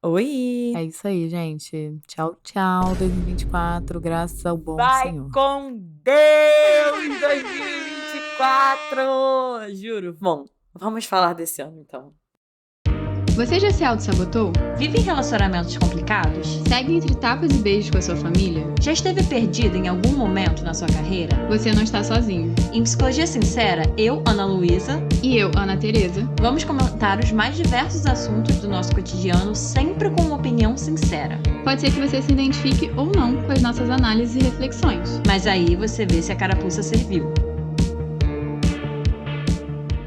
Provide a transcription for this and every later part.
Oi! É isso aí, gente. Tchau, tchau, 2024, graças ao bom Vai Senhor. com Deus 2024! Juro. Bom, vamos falar desse ano então. Você já se auto-sabotou? Vive em relacionamentos complicados? Segue entre tapas e beijos com a sua família? Já esteve perdido em algum momento na sua carreira? Você não está sozinho. Em Psicologia Sincera, eu, Ana Luísa, E eu, Ana Tereza, vamos comentar os mais diversos assuntos do nosso cotidiano, sempre com uma opinião sincera. pode ser que você se identifique ou não com as nossas análises e reflexões. Mas aí você vê se a carapuça serviu.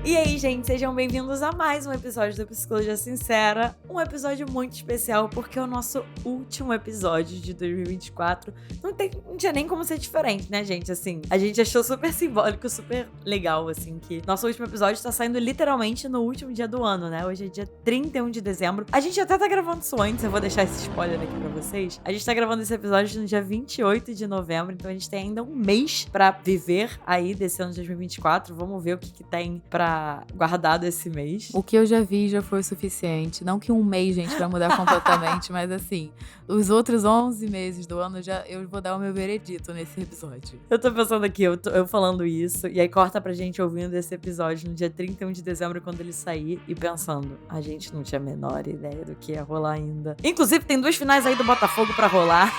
E aí, gente, sejam bem-vindos a mais um episódio do Psicologia Sincera. Um episódio muito especial porque é o nosso último episódio de 2024. Não tinha nem como ser diferente, né, gente? Assim, a gente achou super simbólico, super legal, assim, que nosso último episódio tá saindo literalmente no último dia do ano, né? Hoje é dia 31 de dezembro. A gente até tá gravando isso antes, eu vou deixar esse spoiler aqui pra vocês. A gente tá gravando esse episódio no dia 28 de novembro, então a gente tem ainda um mês pra viver aí desse ano de 2024. Vamos ver o que tem pra guardado esse mês. O que eu já vi já foi o suficiente. Não que um mês, gente, vai mudar completamente, mas assim, os outros 11 meses do ano, eu vou dar o meu veredito nesse episódio. Eu tô pensando aqui, eu falando isso, e aí corta pra gente ouvindo esse episódio no dia 31 de dezembro, quando ele sair, e pensando, a gente não tinha a menor ideia do que ia rolar ainda. Inclusive, tem 2 finais aí do Botafogo pra rolar.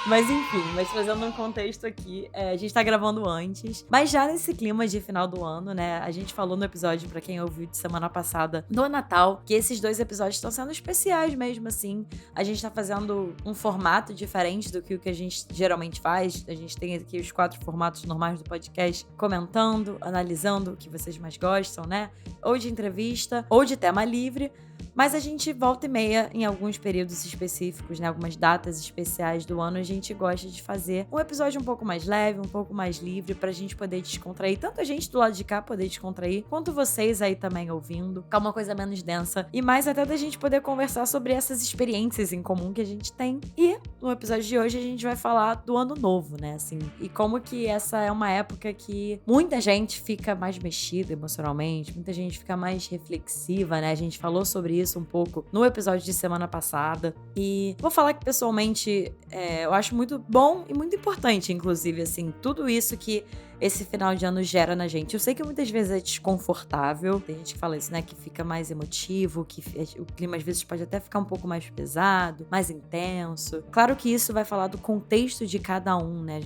Mas enfim, trazendo um contexto aqui, a gente tá gravando antes, mas já nesse clima de final do ano, né, a gente falou no episódio, pra quem ouviu de semana passada, do Natal, que esses 2 episódios estão sendo especiais mesmo, assim. A gente tá fazendo um formato diferente do que o que a gente geralmente faz. A gente tem aqui os 4 formatos normais do podcast, comentando, analisando o que vocês mais gostam, né? Ou de entrevista, ou de tema livre. Mas a gente volta e meia, em alguns períodos específicos, né? Algumas datas especiais do ano, a gente gosta de fazer um episódio um pouco mais leve, um pouco mais livre, pra gente poder descontrair. Tanto a gente do lado de cá poder descontrair, quanto vocês aí também ouvindo. Ficar uma coisa menos densa. E mais até da gente poder conversar sobre essas experiências em comum que a gente tem. E no episódio de hoje a gente vai falar do ano novo, né? Assim, e como que essa é uma época que muita gente fica mais mexida emocionalmente, muita gente fica mais reflexiva, né? A gente falou sobre isso um pouco no episódio de semana passada. E vou falar que pessoalmente eu acho muito bom e muito importante, inclusive, assim, tudo isso que esse final de ano gera na gente. Eu sei que muitas vezes é desconfortável, tem gente que fala isso, né, que fica mais emotivo, que o clima às vezes pode até ficar um pouco mais pesado, mais intenso. Claro que isso vai falar do contexto de cada um, né,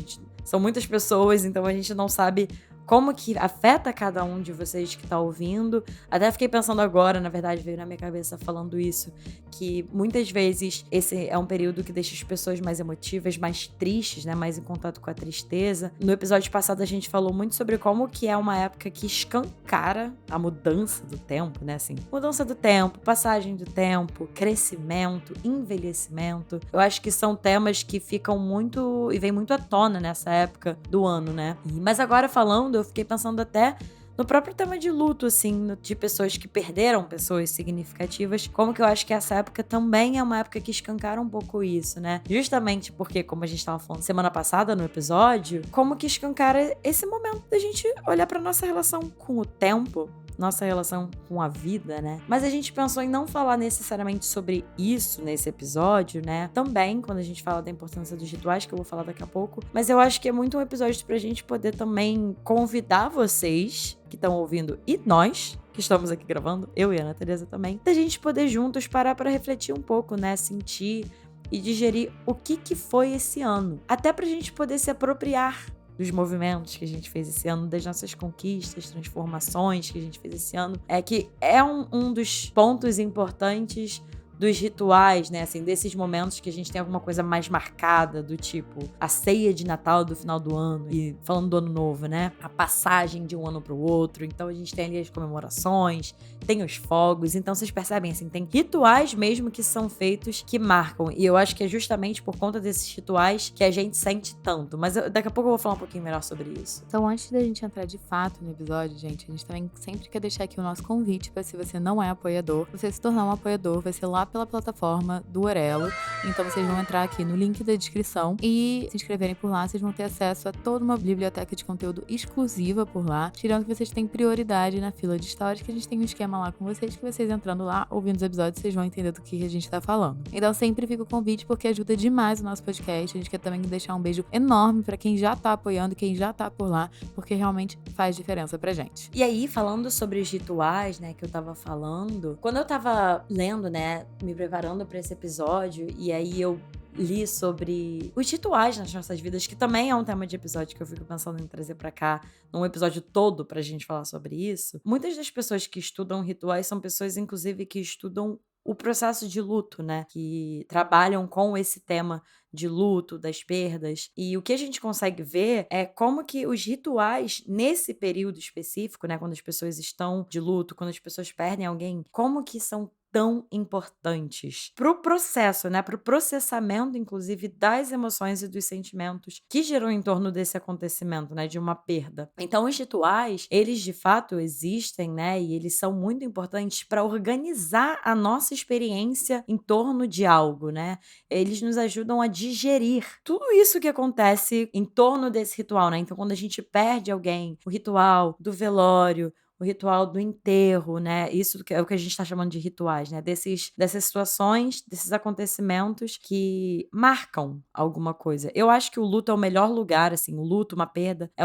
são muitas pessoas, então a gente não sabe como que afeta cada um de vocês que tá ouvindo. Até fiquei pensando agora, na verdade, veio na minha cabeça falando isso, que muitas vezes esse é um período que deixa as pessoas mais emotivas, mais tristes, né? Mais em contato com a tristeza. No episódio passado a gente falou muito sobre como que é uma época que escancara a mudança do tempo, né? Assim, mudança do tempo, passagem do tempo, crescimento, envelhecimento. Eu acho que são temas que ficam muito e vêm muito à tona nessa época do ano, né? Mas agora falando, eu fiquei pensando até no próprio tema de luto, assim, de pessoas que perderam pessoas significativas, como que eu acho que essa época também é uma época que escancara um pouco isso, né? Justamente porque, como a gente tava falando semana passada no episódio, como que escancara esse momento da gente olhar pra nossa relação com o tempo, nossa relação com a vida, né? Mas a gente pensou em não falar necessariamente sobre isso nesse episódio, né? Também, quando a gente fala da importância dos rituais, que eu vou falar daqui a pouco. Mas eu acho que é muito um episódio pra gente poder também convidar vocês que estão ouvindo e nós, que estamos aqui gravando, eu e a Ana Tereza também, da gente poder juntos parar pra refletir um pouco, né? Sentir e digerir o que foi esse ano. Até pra gente poder se apropriar dos movimentos que a gente fez esse ano, das nossas conquistas, transformações que a gente fez esse ano, que é um dos pontos importantes dos rituais, né, assim, desses momentos que a gente tem alguma coisa mais marcada, do tipo a ceia de Natal do final do ano, e falando do ano novo, né, a passagem de um ano pro outro. Então a gente tem ali as comemorações, tem os fogos, então vocês percebem, assim, tem rituais mesmo que são feitos que marcam, e eu acho que é justamente por conta desses rituais que a gente sente tanto, mas daqui a pouco eu vou falar um pouquinho melhor sobre isso. Então, antes da gente entrar de fato no episódio, gente, a gente também sempre quer deixar aqui o nosso convite para, se você não é apoiador, você se tornar um apoiador, vai ser lá lá pela plataforma do Orelo. Então vocês vão entrar aqui no link da descrição e se inscreverem por lá. Vocês vão ter acesso a toda uma biblioteca de conteúdo exclusiva por lá, tirando que vocês têm prioridade na fila de histórias, que a gente tem um esquema lá com vocês, que vocês entrando lá, ouvindo os episódios, vocês vão entender do que a gente tá falando. Então sempre fica o convite, porque ajuda demais o nosso podcast. A gente quer também deixar um beijo enorme pra quem já tá apoiando, quem já tá por lá, porque realmente faz diferença pra gente. E aí, falando sobre os rituais, né, que eu tava falando, quando eu tava lendo, né, me preparando pra esse episódio, e aí eu li sobre os rituais nas nossas vidas, que também é um tema de episódio que eu fico pensando em trazer pra cá, num episódio todo pra gente falar sobre isso. Muitas das pessoas que estudam rituais são pessoas, inclusive, que estudam o processo de luto, né? Que trabalham com esse tema de luto, das perdas. E o que a gente consegue ver é como que os rituais, nesse período específico, né? Quando as pessoas estão de luto, quando as pessoas perdem alguém, como que são tão importantes pro processo, né? Pro processamento, inclusive, das emoções e dos sentimentos que giram em torno desse acontecimento, né? De uma perda. Então, os rituais, eles de fato existem, né? E eles são muito importantes para organizar a nossa experiência em torno de algo, né? Eles nos ajudam a digerir tudo isso que acontece em torno desse ritual, né? Então, quando a gente perde alguém, o ritual do velório, o ritual do enterro, né? Isso é o que a gente está chamando de rituais, né? Dessas situações, desses acontecimentos que marcam alguma coisa. Eu acho que o luto é o melhor lugar, assim, o luto, uma perda, é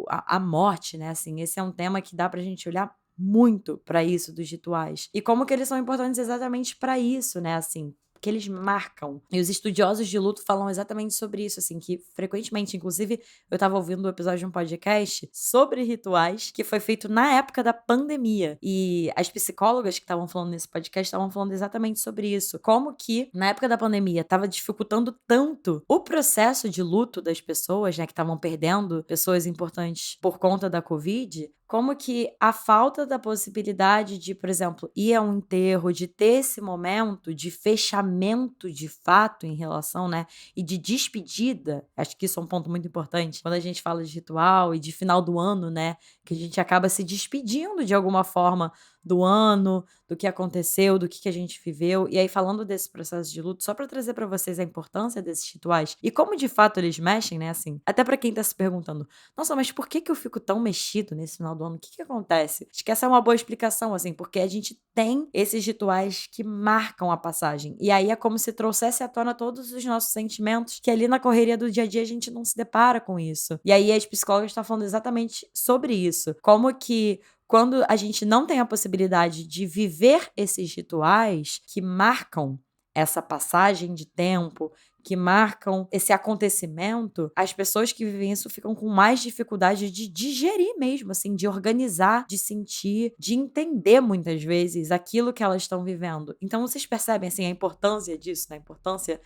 a morte, né? Assim, esse é um tema que dá pra gente olhar muito pra isso dos rituais. E como que eles são importantes exatamente pra isso, né? Assim, que eles marcam. E os estudiosos de luto falam exatamente sobre isso, assim, que frequentemente, inclusive, eu tava ouvindo um episódio de um podcast sobre rituais, que foi feito na época da pandemia. E as psicólogas que estavam falando nesse podcast estavam falando exatamente sobre isso. Como que, na época da pandemia, tava dificultando tanto o processo de luto das pessoas, né, que estavam perdendo pessoas importantes por conta da Covid, como que a falta da possibilidade de, por exemplo, ir a um enterro, de ter esse momento de fechamento de fato em relação, né, e de despedida, acho que isso é um ponto muito importante, quando a gente fala de ritual e de final do ano, né, que a gente acaba se despedindo de alguma forma do ano, do que aconteceu, do que a gente viveu. E aí, falando desse processo de luto, só pra trazer pra vocês a importância desses rituais e como de fato eles mexem, né, assim, até pra quem tá se perguntando, nossa, mas por que eu fico tão mexido nesse final do ano? O que acontece? Acho que essa é uma boa explicação, assim, porque a gente tem esses rituais que marcam a passagem. E aí é como se trouxesse à tona todos os nossos sentimentos, que ali na correria do dia a dia a gente não se depara com isso. E aí as psicólogas estão falando exatamente sobre isso. Como que quando a gente não tem a possibilidade de viver esses rituais que marcam essa passagem de tempo, que marcam esse acontecimento, as pessoas que vivem isso ficam com mais dificuldade de digerir mesmo, assim, de organizar, de sentir, de entender muitas vezes aquilo que elas estão vivendo. Então vocês percebem, assim, a importância disso, né? A importância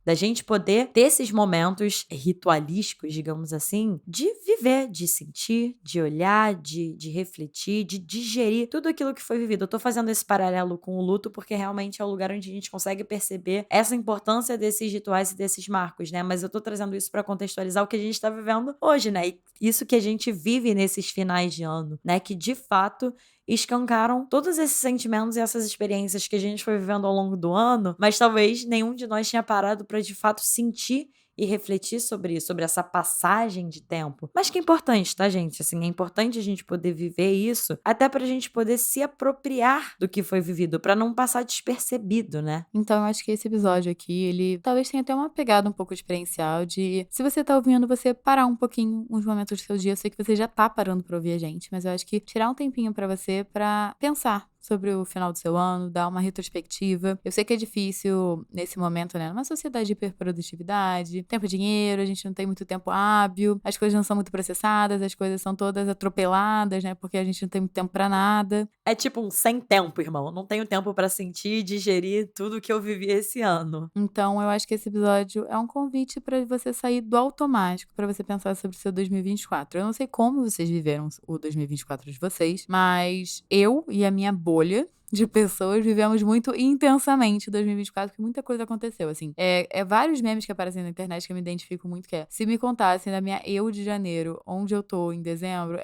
da gente poder ter esses momentos ritualísticos, digamos assim, de viver, de sentir, de olhar, de refletir, de digerir tudo aquilo que foi vivido. Eu tô fazendo esse paralelo com o luto porque realmente é o lugar onde a gente consegue perceber essa importância desses rituais e desses marcos, né? Mas eu tô trazendo isso pra contextualizar o que a gente tá vivendo hoje, né? E isso que a gente vive nesses finais de ano, né? Que de fato escancaram todos esses sentimentos e essas experiências que a gente foi vivendo ao longo do ano, mas talvez nenhum de nós tinha parado para de fato sentir e refletir sobre isso, sobre essa passagem de tempo. Mas que é importante, tá, gente? Assim, é importante a gente poder viver isso, até pra gente poder se apropriar do que foi vivido, pra não passar despercebido, né? Então, eu acho que esse episódio aqui, ele talvez tenha até uma pegada um pouco diferencial de, se você tá ouvindo, você parar um pouquinho uns momentos do seu dia. Eu sei que você já tá parando pra ouvir a gente, mas eu acho que tirar um tempinho pra você pra pensar sobre o final do seu ano, dar uma retrospectiva. Eu sei que é difícil nesse momento, né? Numa sociedade de hiperprodutividade, tempo é dinheiro, a gente não tem muito tempo hábil, as coisas não são muito processadas, as coisas são todas atropeladas, né? Porque a gente não tem muito tempo pra nada. É tipo um sem tempo, irmão. Não tenho tempo pra sentir e digerir tudo que eu vivi esse ano. Então, eu acho que esse episódio é um convite pra você sair do automático, pra você pensar sobre o seu 2024. Eu não sei como vocês viveram o 2024 de vocês, mas eu e a minha bolha de pessoas vivemos muito intensamente 2024, porque muita coisa aconteceu, assim. É vários memes que aparecem na internet que eu me identifico muito, que é, se me contassem da minha eu de janeiro, onde eu tô em dezembro,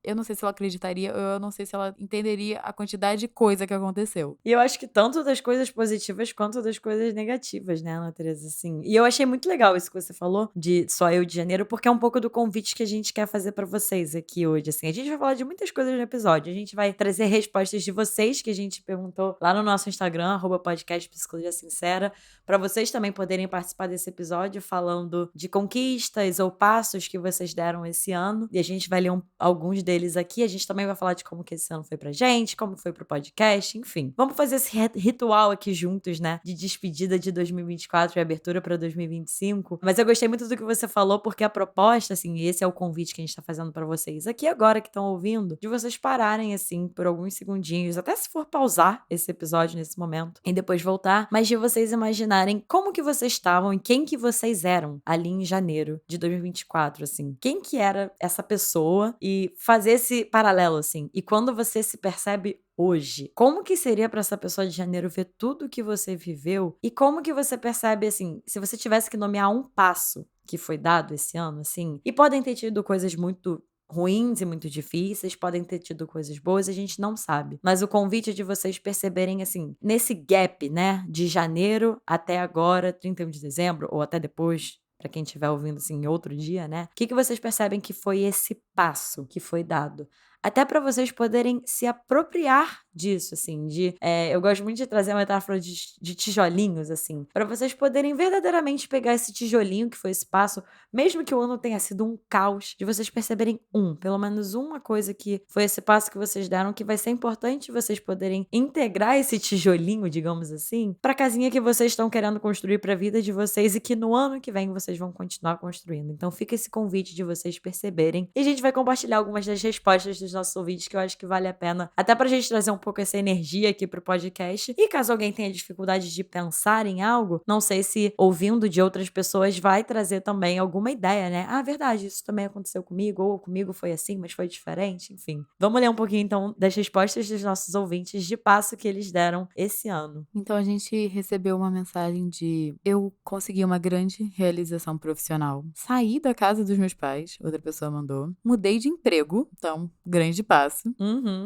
eu não sei se ela acreditaria, ou eu não sei se ela entenderia a quantidade de coisa que aconteceu. E eu acho que tanto das coisas positivas quanto das coisas negativas, né, Ana Teresa, assim. E eu achei muito legal isso que você falou, de Só Eu de Janeiro, porque é um pouco do convite que a gente quer fazer pra vocês aqui hoje, assim. A gente vai falar de muitas coisas no episódio, a gente vai trazer respostas de vocês que a gente perguntou lá no nosso Instagram, @podcast Psicologia Sincera, pra vocês também poderem participar desse episódio falando de conquistas ou passos que vocês deram esse ano. E a gente vai ler alguns deles aqui. A gente também vai falar de como que esse ano foi pra gente, como foi pro podcast, enfim. Vamos fazer esse ritual aqui juntos, né? De despedida de 2024 e abertura pra 2025. Mas eu gostei muito do que você falou, porque a proposta, assim, esse é o convite que a gente tá fazendo pra vocês aqui agora que estão ouvindo, de vocês pararem, assim, por alguns segundinhos, até se for pausar esse episódio nesse momento e depois voltar, mas de vocês imaginarem como que vocês estavam e quem que vocês eram ali em janeiro de 2024, assim. Quem que era essa pessoa e fazer esse paralelo, assim. E quando você se percebe hoje, como que seria pra essa pessoa de janeiro ver tudo que você viveu e como que você percebe, assim, se você tivesse que nomear um passo que foi dado esse ano, assim, e podem ter tido coisas muito ruins e muito difíceis, podem ter tido coisas boas, a gente não sabe. Mas o convite é de vocês perceberem, assim, nesse gap, né, de janeiro até agora, 31 de dezembro, ou até depois, pra quem estiver ouvindo, assim, em outro dia, né, o que que vocês percebem que foi esse passo que foi dado? Até pra vocês poderem se apropriar disso, assim, eu gosto muito de trazer a metáfora de tijolinhos, assim, pra vocês poderem verdadeiramente pegar esse tijolinho que foi esse passo, mesmo que o ano tenha sido um caos, de vocês perceberem pelo menos uma coisa que foi esse passo que vocês deram, que vai ser importante vocês poderem integrar esse tijolinho, digamos assim, pra casinha que vocês estão querendo construir pra vida de vocês e que no ano que vem vocês vão continuar construindo. Então fica esse convite de vocês perceberem e a gente vai compartilhar algumas das respostas dos nossos ouvintes que eu acho que vale a pena, até pra gente trazer um pouco essa energia aqui pro podcast. E caso alguém tenha dificuldade de pensar em algo, não sei se ouvindo de outras pessoas vai trazer também alguma ideia, né? Ah, verdade, isso também aconteceu comigo, ou comigo foi assim, mas foi diferente, enfim. Vamos ler um pouquinho então das respostas dos nossos ouvintes de passo que eles deram esse ano. Então a gente recebeu uma mensagem de: eu consegui uma grande realização profissional. Saí da casa dos meus pais, outra pessoa mandou. Mudei de emprego, então, grande passo.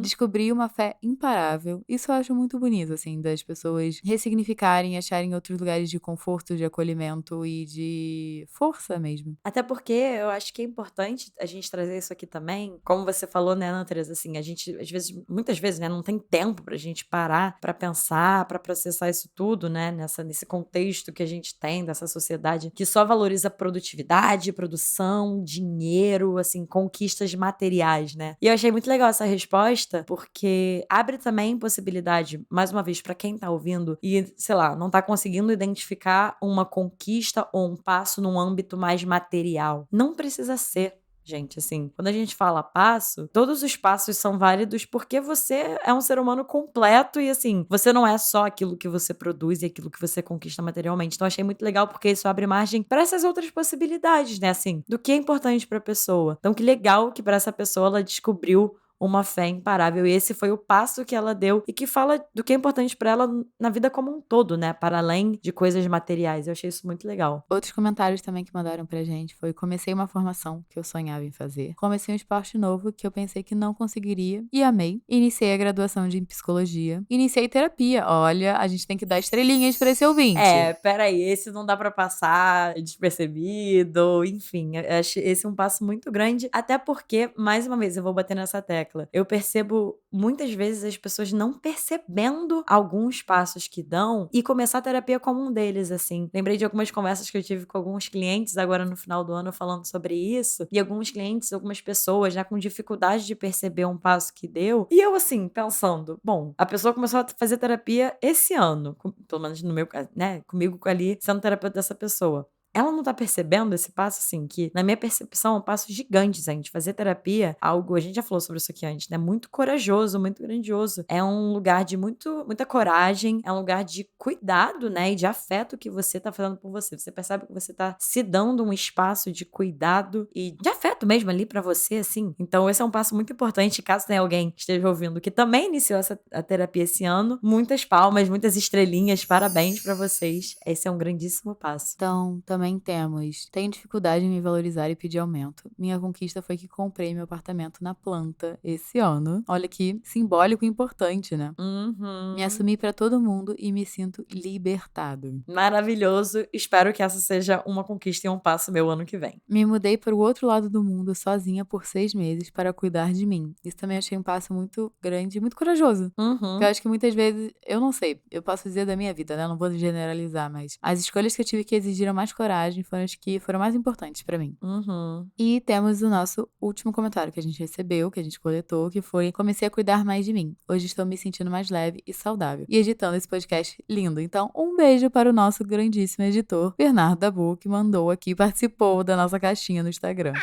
Descobri uma fé imparável. Isso eu acho muito bonito, assim, das pessoas ressignificarem, acharem outros lugares de conforto, de acolhimento e de força mesmo. Até porque eu acho que é importante a gente trazer isso aqui também. Como você falou, né, Ana Teresa, assim, a gente, às vezes, muitas vezes, né, não tem tempo pra gente parar pra pensar, pra processar isso tudo, né, nesse contexto que a gente tem, dessa sociedade que só valoriza produtividade, produção, dinheiro, assim, conquistas materiais, né. E eu achei muito legal essa resposta, porque abre também possibilidade, mais uma vez, pra quem tá ouvindo e, sei lá, não tá conseguindo identificar uma conquista ou um passo num âmbito mais material. Não precisa ser. Gente, assim, quando a gente fala passo, todos os passos são válidos porque você é um ser humano completo e, assim, você não é só aquilo que você produz e aquilo que você conquista materialmente. Então, achei muito legal porque isso abre margem para essas outras possibilidades, né, assim, do que é importante pra pessoa. Então, que legal que pra essa pessoa ela descobriu uma fé imparável. E esse foi o passo que ela deu e que fala do que é importante pra ela na vida como um todo, né? Para além de coisas materiais. Eu achei isso muito legal. Outros comentários também que mandaram pra gente foi: comecei uma formação que eu sonhava em fazer. Comecei um esporte novo que eu pensei que não conseguiria e amei. Iniciei a graduação de psicologia. Iniciei terapia. Olha, a gente tem que dar estrelinhas pra esse ouvinte. Peraí, esse não dá pra passar despercebido, enfim, eu acho esse um passo muito grande, até porque, mais uma vez, eu vou bater nessa tecla. Eu percebo muitas vezes as pessoas não percebendo alguns passos que dão e começar a terapia como um deles, assim. Lembrei de algumas conversas que eu tive com alguns clientes agora no final do ano falando sobre isso, e alguns clientes, algumas pessoas, né, com dificuldade de perceber um passo que deu, e eu, assim, pensando, bom, a pessoa começou a fazer terapia esse ano, pelo menos no meu caso, né, comigo ali, sendo terapeuta dessa pessoa. Ela não tá percebendo esse passo, assim, que na minha percepção é um passo gigante, gente. Fazer terapia, algo, a gente já falou sobre isso aqui antes, né? Muito corajoso, muito grandioso. É um lugar de muita coragem, é um lugar de cuidado, né? E de afeto que você tá fazendo por você. Você percebe que você tá se dando um espaço de cuidado e de afeto momento mesmo ali pra você, assim. Então esse é um passo muito importante, caso tenha alguém que esteja ouvindo que também iniciou a terapia esse ano. Muitas palmas, muitas estrelinhas, parabéns pra vocês. Esse é um grandíssimo passo. Então, também tenho dificuldade em me valorizar e pedir aumento. Minha conquista foi que comprei meu apartamento na planta esse ano. Olha que simbólico e importante, né? Me assumi pra todo mundo e me sinto libertado. Maravilhoso. Espero que essa seja uma conquista e um passo meu ano que vem. Me mudei para o outro lado do mundo sozinha por 6 meses para cuidar de mim. Isso também achei um passo muito grande e muito corajoso. Porque eu acho que muitas vezes, eu não sei, eu posso dizer da minha vida, né? Não vou generalizar, mas as escolhas que eu tive que exigiram mais coragem foram as que foram mais importantes pra mim. E temos o nosso último comentário que a gente recebeu, que a gente coletou, que foi: comecei a cuidar mais de mim. Hoje estou me sentindo mais leve e saudável. E editando esse podcast lindo. Então, um beijo para o nosso grandíssimo editor, Bernardo Dabu, que mandou aqui, participou da nossa caixinha no Instagram.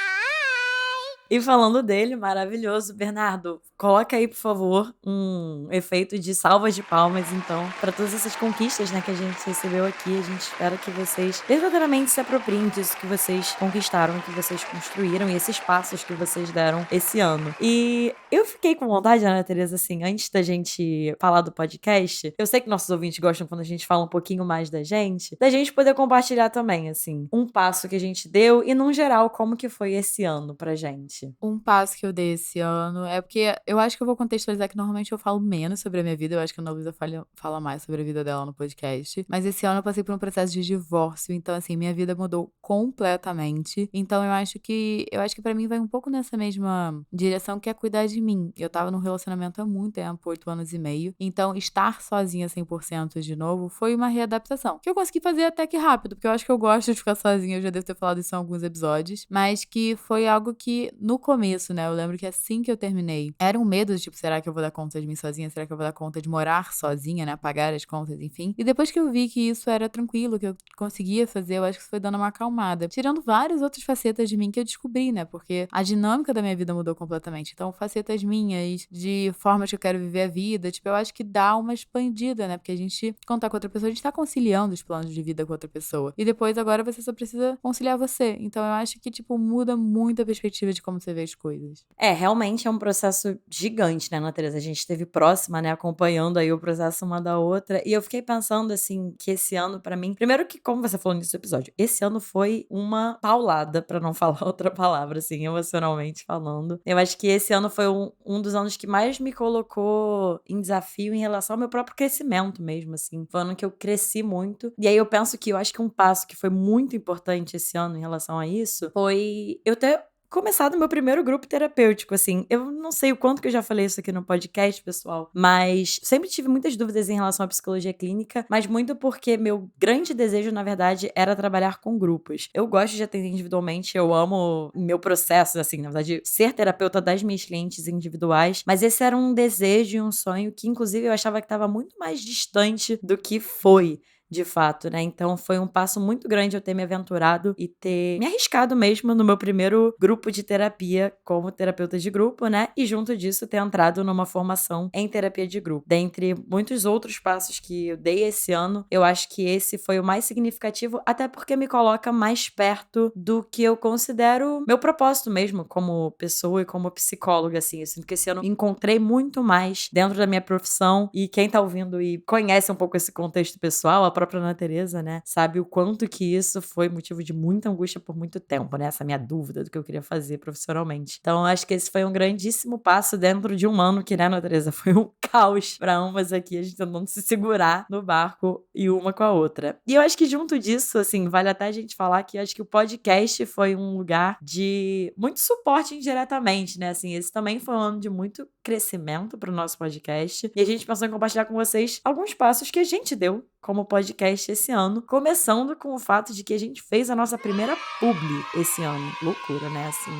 E falando dele, maravilhoso, Bernardo, coloca aí, por favor, um efeito de salvas de palmas, então, para todas essas conquistas, né, que a gente recebeu aqui. A gente espera que vocês verdadeiramente se apropriem disso que vocês conquistaram, que vocês construíram e esses passos que vocês deram esse ano. E eu fiquei com vontade, Ana Teresa, assim, antes da gente falar do podcast, eu sei que nossos ouvintes gostam quando a gente fala um pouquinho mais da gente poder compartilhar também, assim, um passo que a gente deu e, num geral, como que foi esse ano pra gente. Um passo que eu dei esse ano é porque eu acho que eu vou contextualizar que normalmente eu falo menos sobre a minha vida. Eu acho que a Ana Luísa fala mais sobre a vida dela no podcast. Mas esse ano eu passei por um processo de divórcio. Então, assim, minha vida mudou completamente. Então, eu acho que pra mim vai um pouco nessa mesma direção, que é cuidar de mim. Eu tava num relacionamento há muito tempo, 8 anos e meio. Então, estar sozinha 100% de novo foi uma readaptação. Que eu consegui fazer até que rápido, porque eu acho que eu gosto de ficar sozinha. Eu já devo ter falado isso em alguns episódios. Mas que foi algo que, no começo, né, eu lembro que assim que eu terminei, era um medo de, tipo, será que eu vou dar conta de mim sozinha? Será que eu vou dar conta de morar sozinha, né, pagar as contas, enfim. E depois que eu vi que isso era tranquilo, que eu conseguia fazer, eu acho que isso foi dando uma acalmada. Tirando várias outras facetas de mim que eu descobri, né, porque a dinâmica da minha vida mudou completamente. Então, facetas minhas, de formas que eu quero viver a vida, tipo, eu acho que dá uma expandida, né, porque a gente, quando tá com outra pessoa, a gente tá conciliando os planos de vida com outra pessoa. E depois, agora, você só precisa conciliar você. Então, eu acho que, tipo, muda muito a perspectiva de como você vê as coisas. Realmente é um processo gigante, né, Ana Teresa? A gente esteve próxima, né, acompanhando aí o processo uma da outra. E eu fiquei pensando, assim, que esse ano, pra mim, primeiro que, como você falou nesse episódio, esse ano foi uma paulada, pra não falar outra palavra, assim, emocionalmente falando. Eu acho que esse ano foi um dos anos que mais me colocou em desafio em relação ao meu próprio crescimento mesmo, assim. Foi um ano que eu cresci muito. E aí eu penso que eu acho que um passo que foi muito importante esse ano em relação a isso foi eu ter começado meu primeiro grupo terapêutico, assim. Eu não sei o quanto que eu já falei isso aqui no podcast, pessoal, mas sempre tive muitas dúvidas em relação à psicologia clínica, mas muito porque meu grande desejo, na verdade, era trabalhar com grupos. Eu gosto de atender individualmente, eu amo meu processo, assim, na verdade, ser terapeuta das minhas clientes individuais, mas esse era um desejo e um sonho que, inclusive, eu achava que estava muito mais distante do que foi. De fato, né? Então foi um passo muito grande eu ter me aventurado e ter me arriscado mesmo no meu primeiro grupo de terapia como terapeuta de grupo, né? E junto disso ter entrado numa formação em terapia de grupo. Dentre muitos outros passos que eu dei esse ano, eu acho que esse foi o mais significativo, até porque me coloca mais perto do que eu considero meu propósito mesmo como pessoa e como psicóloga, assim. Eu sinto que esse ano encontrei muito mais dentro da minha profissão, e quem tá ouvindo e conhece um pouco esse contexto pessoal, a própria Ana Teresa, né, sabe o quanto que isso foi motivo de muita angústia por muito tempo, né, essa minha dúvida do que eu queria fazer profissionalmente. Então, eu acho que esse foi um grandíssimo passo dentro de um ano que, né, Ana Teresa, foi um caos pra ambas aqui, a gente tentando se segurar no barco e uma com a outra. E eu acho que junto disso, assim, vale até a gente falar que eu acho que o podcast foi um lugar de muito suporte indiretamente, né, assim, esse também foi um ano de muito crescimento pro nosso podcast, e a gente pensou em compartilhar com vocês alguns passos que a gente deu como podcast esse ano, começando com o fato de que a gente fez a nossa primeira publi esse ano. Loucura, né, assim.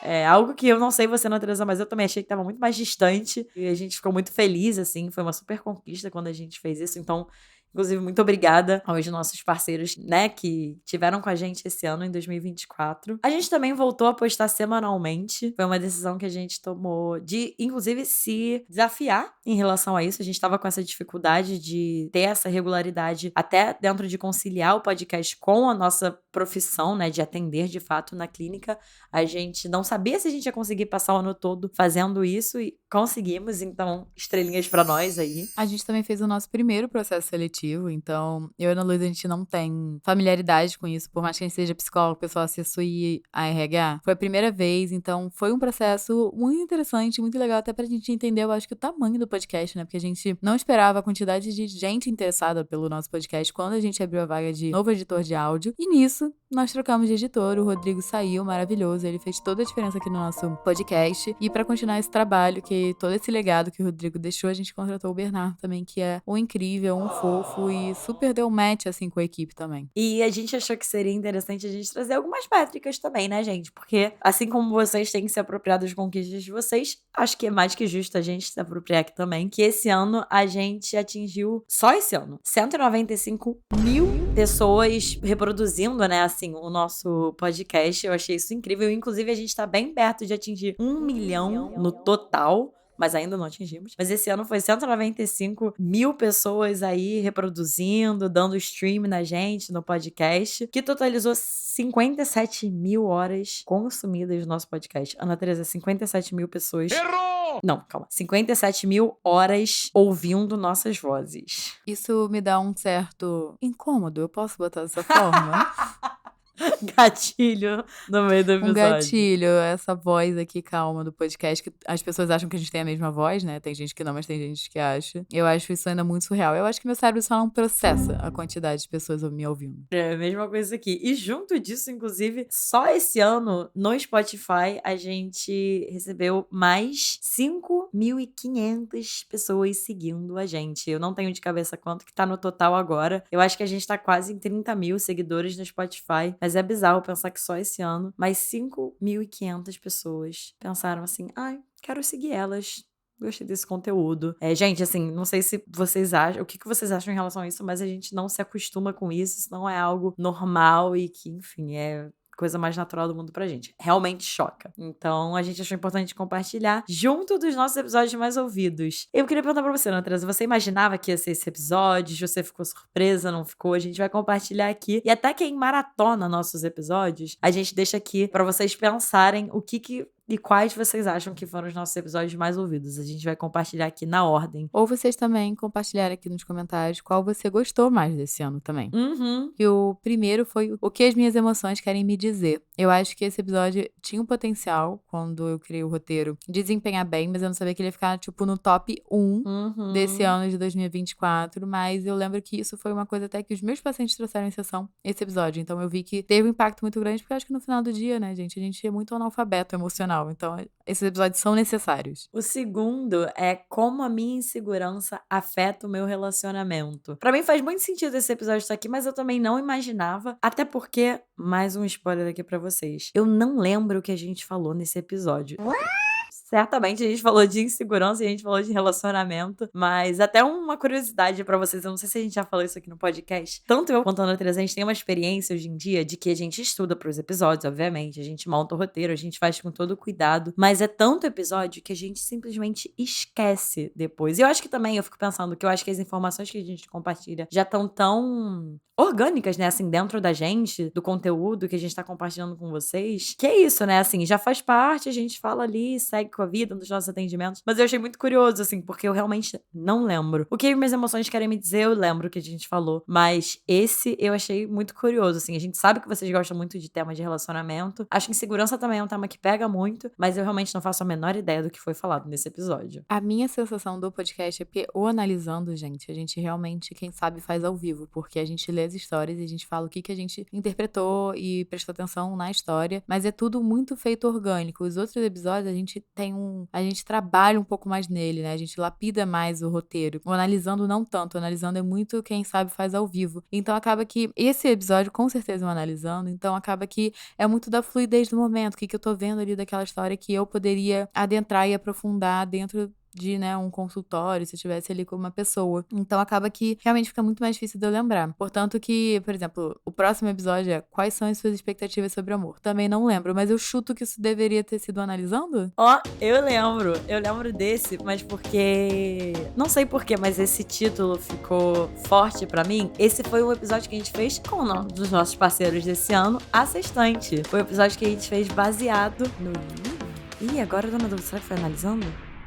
É algo que eu não sei você, Ana Teresa, mas eu também achei que estava muito mais distante, e a gente ficou muito feliz, assim, foi uma super conquista quando a gente fez isso. Então, Inclusive, muito obrigada aos nossos parceiros, né, que tiveram com a gente esse ano, em 2024. A gente também voltou a postar semanalmente. Foi uma decisão que a gente tomou de, inclusive, se desafiar em relação a isso. A gente tava com essa dificuldade de ter essa regularidade até dentro de conciliar o podcast com a nossa profissão, né, de atender de fato na clínica. A gente não sabia se a gente ia conseguir passar o ano todo fazendo isso e conseguimos, então estrelinhas pra nós aí. A gente também fez o nosso primeiro processo seletivo, então eu e a Ana Luísa, a gente não tem familiaridade com isso, por mais que a gente seja psicólogo, o pessoal acessou a RH. Foi a primeira vez, então foi um processo muito interessante, muito legal, até pra gente entender, eu acho que o tamanho do podcast, né? Porque a gente não esperava a quantidade de gente interessada pelo nosso podcast quando a gente abriu a vaga de novo editor de áudio. E nisso, nós trocamos de editor, o Rodrigo saiu, maravilhoso, ele fez toda a diferença aqui no nosso podcast. E pra continuar esse trabalho, que todo esse legado que o Rodrigo deixou, a gente contratou o Bernardo também, que é um incrível, um fofo e super deu match, assim, com a equipe também. E a gente achou que seria interessante a gente trazer algumas métricas também, né, gente? Porque assim como vocês têm que se apropriar das conquistas de vocês, acho que é mais que justo a gente se apropriar aqui também. Que esse ano a gente atingiu, só esse ano, 195 mil pessoas reproduzindo, né, assim, o nosso podcast. Eu achei isso incrível. Inclusive, a gente tá bem perto de atingir 1 milhão no total. Mas ainda não atingimos. Mas esse ano foi 195 mil pessoas aí reproduzindo, dando stream na gente, no podcast, que totalizou 57 mil horas consumidas no nosso podcast. Ana Teresa, 57 mil pessoas... Errou! Não, calma. 57 mil horas ouvindo nossas vozes. Isso me dá um certo incômodo, eu posso botar dessa forma? Gatilho no meio do episódio. Um gatilho, essa voz aqui calma do podcast, que as pessoas acham que a gente tem a mesma voz, né? Tem gente que não, mas tem gente que acha. Eu acho isso ainda muito surreal. Eu acho que meu cérebro só não processa a quantidade de pessoas me ouvindo. É a mesma coisa aqui. E junto disso, inclusive, só esse ano, no Spotify, a gente recebeu mais 5.500 pessoas seguindo a gente. Eu não tenho de cabeça quanto que tá no total agora. Eu acho que a gente tá quase em 30 mil seguidores no Spotify. Mas é bizarro pensar que só esse ano, mais 5.500 pessoas pensaram assim, ai, quero seguir elas. Gostei desse conteúdo. Gente, assim, não sei se vocês acham, o que vocês acham em relação a isso, mas a gente não se acostuma com isso. Isso não é algo normal e que, enfim, é coisa mais natural do mundo pra gente. Realmente choca. Então, a gente achou importante compartilhar junto dos nossos episódios mais ouvidos. Eu queria perguntar pra você, Ana Teresa, você imaginava que ia ser esse episódio? Você ficou surpresa, não ficou? A gente vai compartilhar aqui. E até quem maratona nossos episódios, a gente deixa aqui pra vocês pensarem o que e quais vocês acham que foram os nossos episódios mais ouvidos. A gente vai compartilhar aqui na ordem. Ou vocês também compartilharem aqui nos comentários qual você gostou mais desse ano também. Uhum. E o primeiro foi o que as minhas emoções querem me dizer. Eu acho que esse episódio tinha um potencial, quando eu criei o roteiro, de desempenhar bem, mas eu não sabia que ele ia ficar, tipo, no top 1 desse ano de 2024. Mas eu lembro que isso foi uma coisa até que os meus pacientes trouxeram em sessão, esse episódio. Então eu vi que teve um impacto muito grande, porque eu acho que no final do dia, né, gente, a gente é muito analfabeto emocional. Então, esses episódios são necessários. O segundo é como a minha insegurança afeta o meu relacionamento. Pra mim faz muito sentido esse episódio estar aqui, mas eu também não imaginava. Até porque, mais um spoiler aqui pra vocês. Eu não lembro o que a gente falou nesse episódio. Certamente a gente falou de insegurança e a gente falou de relacionamento, mas até uma curiosidade pra vocês, eu não sei se a gente já falou isso aqui no podcast. Tanto eu quanto a Ana Teresa, a gente tem uma experiência hoje em dia de que a gente estuda pros episódios, obviamente, a gente monta o roteiro, a gente faz com todo cuidado, mas é tanto episódio que a gente simplesmente esquece depois. E eu acho que também, eu fico pensando que eu acho que as informações que a gente compartilha já estão tão orgânicas, né, assim, dentro da gente, do conteúdo que a gente tá compartilhando com vocês, que é isso, né, assim, já faz parte, a gente fala ali, segue com a vida nos nossos atendimentos, mas eu achei muito curioso, assim, porque eu realmente não lembro. O que minhas emoções querem me dizer, eu lembro que a gente falou, mas esse eu achei muito curioso, assim, a gente sabe que vocês gostam muito de temas de relacionamento, acho que insegurança também é um tema que pega muito, mas eu realmente não faço a menor ideia do que foi falado nesse episódio. A minha sensação do podcast é que, o analisando, gente, a gente realmente, quem sabe, faz ao vivo, porque a gente lê as histórias e a gente fala o que a gente interpretou e prestou atenção na história, mas é tudo muito feito orgânico. Os outros episódios, a gente trabalha um pouco mais nele, né? A gente lapida mais o roteiro. O analisando não tanto, o analisando é muito quem sabe faz ao vivo. Então acaba que esse episódio, com certeza, é um analisando, então acaba que é muito da fluidez do momento, o que eu tô vendo ali daquela história que eu poderia adentrar e aprofundar dentro de, né, um consultório, se eu estivesse ali com uma pessoa. Então acaba que realmente fica muito mais difícil de eu lembrar. Portanto que, por exemplo, o próximo episódio é quais são as suas expectativas sobre o amor? Também não lembro, mas eu chuto que isso deveria ter sido analisando? Ó, eu lembro desse, mas porque... Não sei porquê, mas esse título ficou forte pra mim. Esse foi um episódio que a gente fez com um dos nossos parceiros desse ano, A Sextante. Foi um episódio que a gente fez baseado no livro. Ih, agora, dona Dulce, será que foi analisando?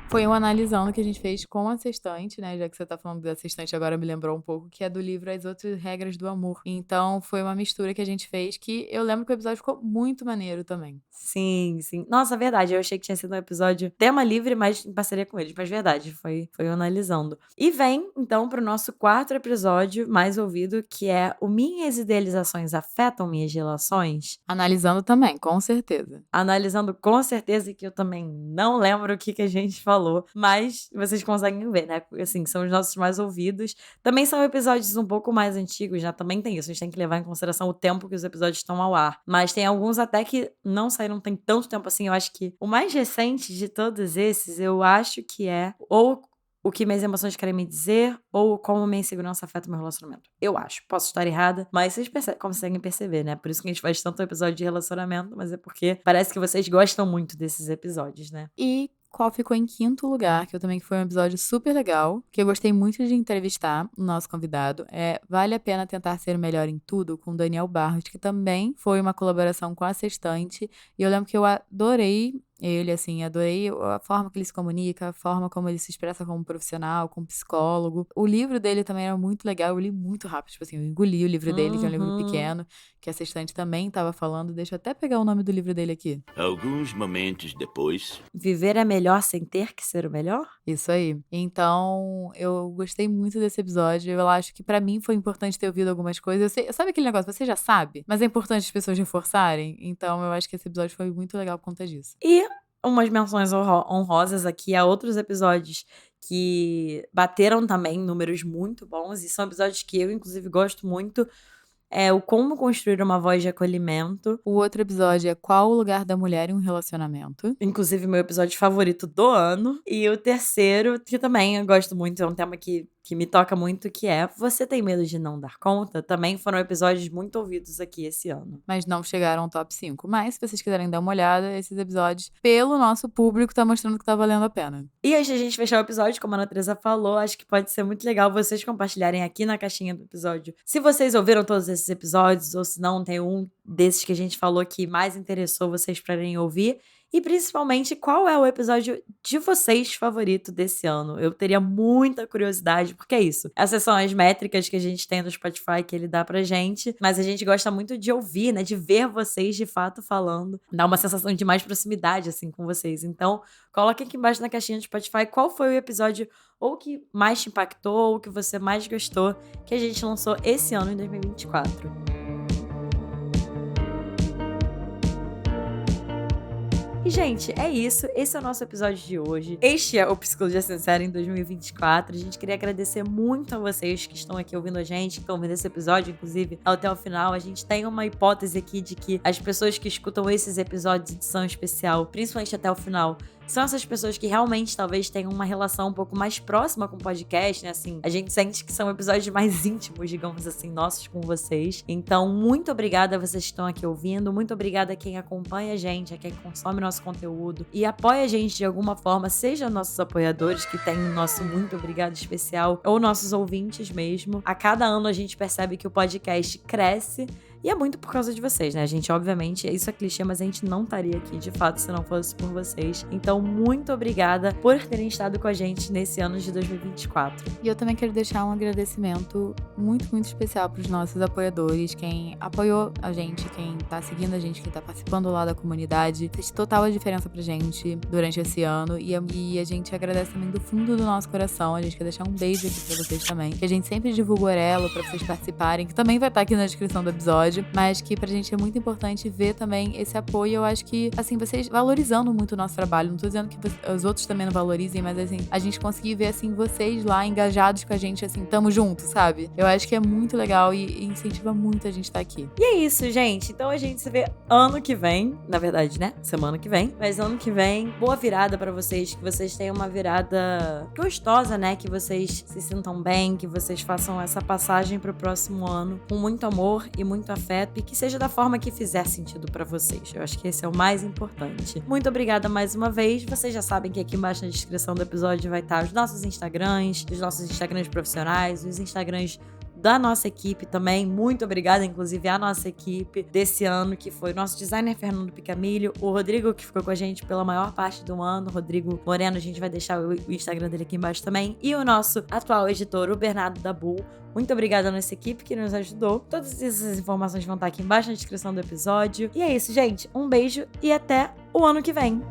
Foi um analisando que a gente fez com a Sextante, né? Já que você tá falando da Sextante, agora me lembrou um pouco, que é do livro As Outras Regras do Amor. Então, foi uma mistura que a gente fez que eu lembro que o episódio ficou muito maneiro também. Sim, sim. Nossa, verdade. Eu achei que tinha sido um episódio tema livre, mas em parceria com eles. Mas verdade, foi eu analisando. E vem, então, pro nosso 4º episódio mais ouvido, que é o Minhas Idealizações Afetam Minhas Relações? Analisando também, com certeza. Analisando com certeza, que eu também não lembro o que a gente falou, mas vocês conseguem ver, né? Assim, são os nossos mais ouvidos. Também são episódios um pouco mais antigos, já também tem isso. A gente tem que levar em consideração o tempo que os episódios estão ao ar. Mas tem alguns até que não saíram tem tanto tempo assim. Eu acho que o mais recente de todos esses, eu acho que é ou O que minhas emoções querem me dizer, ou como minha insegurança afeta o meu relacionamento. Eu acho. Posso estar errada, mas vocês conseguem perceber, né? Por isso que a gente faz tanto episódio de relacionamento, mas é porque parece que vocês gostam muito desses episódios, né? E qual ficou em 5º lugar, que eu também foi um episódio super legal, que eu gostei muito de entrevistar o nosso convidado, é Vale a Pena Tentar Ser o Melhor em Tudo, com Daniel Barros, que também foi uma colaboração com a Sextante, e eu lembro que eu adorei ele, assim, adorei a forma que ele se comunica, a forma como ele se expressa como profissional, como psicólogo. O livro dele também era muito legal, eu li muito rápido, tipo assim, eu engoli o livro dele, que é um livro pequeno, que a Sextante também estava falando. Deixa eu até pegar o nome do livro dele aqui. Alguns momentos depois. Viver é melhor sem ter que ser o melhor? Isso aí. Então, eu gostei muito desse episódio. Eu acho que pra mim foi importante ter ouvido algumas coisas. Eu sei, sabe aquele negócio, você já sabe, mas é importante as pessoas reforçarem? Então, eu acho que esse episódio foi muito legal por conta disso. E umas menções honrosas aqui a outros episódios que bateram também números muito bons, e são episódios que eu, inclusive, gosto muito. É o Como Construir uma Voz de Acolhimento. O outro episódio é Qual o Lugar da Mulher em um Relacionamento? Inclusive, meu episódio favorito do ano. E o terceiro, que também eu gosto muito, é um tema que me toca muito, que é Você Tem Medo de Não Dar Conta? Também foram episódios muito ouvidos aqui esse ano. Mas não chegaram ao top 5. Mas, se vocês quiserem dar uma olhada, esses episódios, pelo nosso público, tá mostrando que tá valendo a pena. E antes de a gente fechar o episódio, como a Ana Teresa falou, acho que pode ser muito legal vocês compartilharem aqui na caixinha do episódio se vocês ouviram todos esses episódios, ou se não, tem um desses que a gente falou que mais interessou vocês pra irem ouvir. E principalmente, qual é o episódio de vocês favorito desse ano? Eu teria muita curiosidade, porque é isso. Essas são as métricas que a gente tem no Spotify que ele dá pra gente, mas a gente gosta muito de ouvir, né? De ver vocês de fato falando. Dá uma sensação de mais proximidade, assim, com vocês. Então, coloque aqui embaixo na caixinha do Spotify qual foi o episódio ou que mais te impactou, ou que você mais gostou, que a gente lançou esse ano, em 2024. E, gente, é isso. Esse é o nosso episódio de hoje. Este é o Psicologia Sincera em 2024. A gente queria agradecer muito a vocês que estão aqui ouvindo a gente, que estão ouvindo esse episódio, inclusive, até o final. A gente tem uma hipótese aqui de que as pessoas que escutam esses episódios de edição especial, principalmente até o final, são essas pessoas que realmente talvez tenham uma relação um pouco mais próxima com o podcast, né? Assim, a gente sente que são episódios mais íntimos, digamos assim, nossos com vocês. Então, muito obrigada a vocês que estão aqui ouvindo. Muito obrigada a quem acompanha a gente, a quem consome nosso conteúdo e apoia a gente de alguma forma, seja nossos apoiadores, que tem o nosso muito obrigado especial, ou nossos ouvintes mesmo. A cada ano a gente percebe que o podcast cresce. E é muito por causa de vocês, né? A gente, obviamente, isso é clichê, mas a gente não estaria aqui, de fato, se não fosse por vocês. Então, muito obrigada por terem estado com a gente nesse ano de 2024. E eu também quero deixar um agradecimento muito, muito especial para os nossos apoiadores, quem apoiou a gente, quem tá seguindo a gente, quem tá participando lá da comunidade. Fez total a diferença pra gente durante esse ano. E a gente agradece também do fundo do nosso coração. A gente quer deixar um beijo aqui pra vocês também, que a gente sempre divulga o Orelo pra vocês participarem, que também vai estar aqui na descrição do episódio. episódio, mas que pra gente é muito importante ver também esse apoio. Eu acho que, assim, vocês valorizando muito o nosso trabalho. Não tô dizendo que os outros também não valorizem, mas, assim, a gente conseguir ver, assim, vocês lá engajados com a gente, assim, tamo junto, sabe? Eu acho que é muito legal e incentiva muito a gente estar aqui. E é isso, gente. Então a gente se vê ano que vem. Na verdade, né? Semana que vem. Mas ano que vem, boa virada pra vocês. Que vocês tenham uma virada gostosa, né? Que vocês se sintam bem. Que vocês façam essa passagem pro próximo ano com muito amor e muito afeto. E que seja da forma que fizer sentido pra vocês. Eu acho que esse é o mais importante. Muito obrigada mais uma vez. Vocês já sabem que aqui embaixo na descrição do episódio vai estar os nossos Instagrams, os nossos Instagrams profissionais, os Instagrams da nossa equipe também. Muito obrigada, inclusive, à nossa equipe desse ano, que foi o nosso designer Fernando Picamilho, o Rodrigo, que ficou com a gente pela maior parte do ano, Rodrigo Moreno, a gente vai deixar o Instagram dele aqui embaixo também, e o nosso atual editor, o Bernardo Dabu. Muito obrigada à nossa equipe que nos ajudou. Todas essas informações vão estar aqui embaixo na descrição do episódio. E é isso, gente. Um beijo e até o ano que vem.